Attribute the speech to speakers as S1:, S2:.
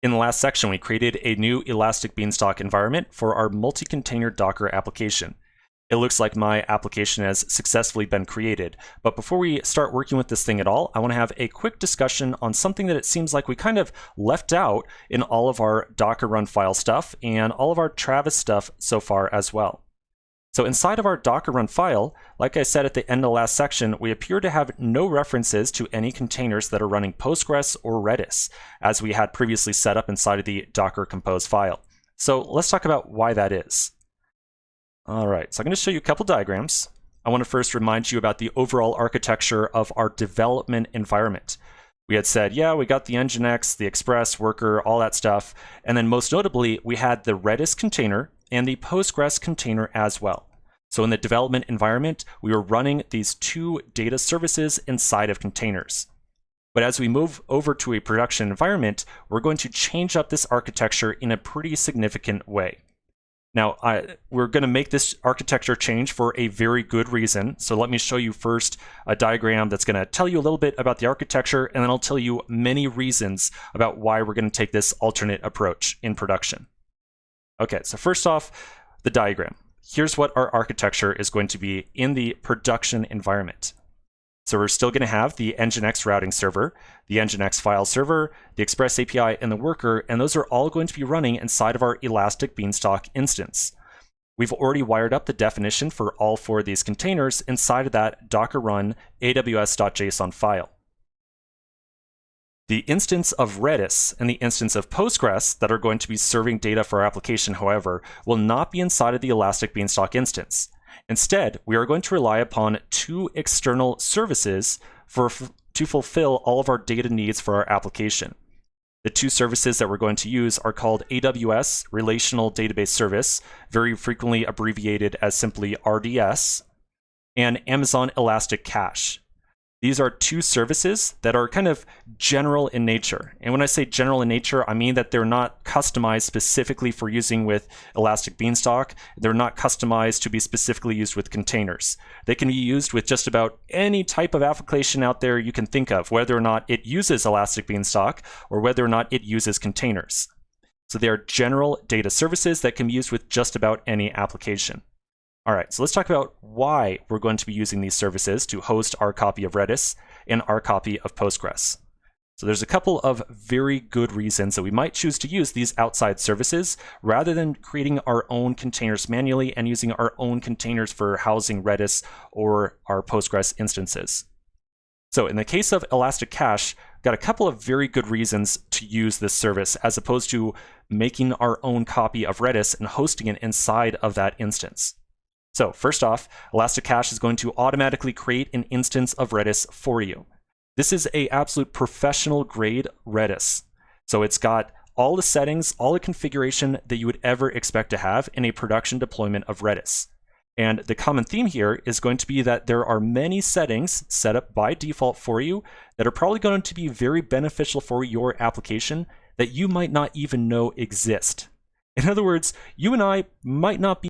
S1: In the last section, we created a new Elastic Beanstalk environment for our multi-container Docker application. It looks like my application has successfully been created, but before we start working with this thing at all, I want to have a quick discussion on something that it seems like we kind of left out in all of our Docker run file stuff and all of our Travis stuff so far as well. So inside of our Docker run file, like I said at the end of the last section, we appear to have no references to any containers that are running Postgres or Redis, as we had previously set up inside of the Docker compose file. So let's talk about why that is. All right, so I'm going to show you a couple diagrams. I want to first remind you about the overall architecture of our development environment. We had said, yeah, we got the Nginx, the Express, Worker, all that stuff. And then most notably, we had the Redis container and the Postgres container as well. So in the development environment, we were running these two data services inside of containers. But as we move over to a production environment, we're going to change up this architecture in a pretty significant way. Now, we're going to make this architecture change for a very good reason. So let me show you first a diagram that's going to tell you a little bit about the architecture, and then I'll tell you many reasons about why we're going to take this alternate approach in production. Okay, so first off, the diagram. Here's what our architecture is going to be in the production environment. So we're still going to have the Nginx routing server, the Nginx file server, the Express API, and the worker, and those are all going to be running inside of our Elastic Beanstalk instance. We've already wired up the definition for all four of these containers inside of that Docker run aws.json file. The instance of Redis and the instance of Postgres that are going to be serving data for our application, however, will not be inside of the Elastic Beanstalk instance. Instead, we are going to rely upon two external services to fulfill all of our data needs for our application. The two services that we're going to use are called AWS Relational Database Service, very frequently abbreviated as simply RDS, and Amazon Elastic Cache. These are two services that are kind of general in nature. And when I say general in nature, I mean that they're not customized specifically for using with Elastic Beanstalk. They're not customized to be specifically used with containers. They can be used with just about any type of application out there you can think of, whether or not it uses Elastic Beanstalk or whether or not it uses containers. So they are general data services that can be used with just about any application. All right, so let's talk about why we're going to be using these services to host our copy of Redis and our copy of Postgres. So there's a couple of very good reasons that we might choose to use these outside services rather than creating our own containers manually and using our own containers for housing Redis or our Postgres instances. So in the case of Elastic Cache, got a couple of very good reasons to use this service as opposed to making our own copy of Redis and hosting it inside of that instance. So first off, Elastic Cache is going to automatically create an instance of Redis for you. This is an absolute professional grade Redis. So it's got all the settings, all the configuration that you would ever expect to have in a production deployment of Redis. And the common theme here is going to be that there are many settings set up by default for you that are probably going to be very beneficial for your application that you might not even know exist. In other words, you and I might not be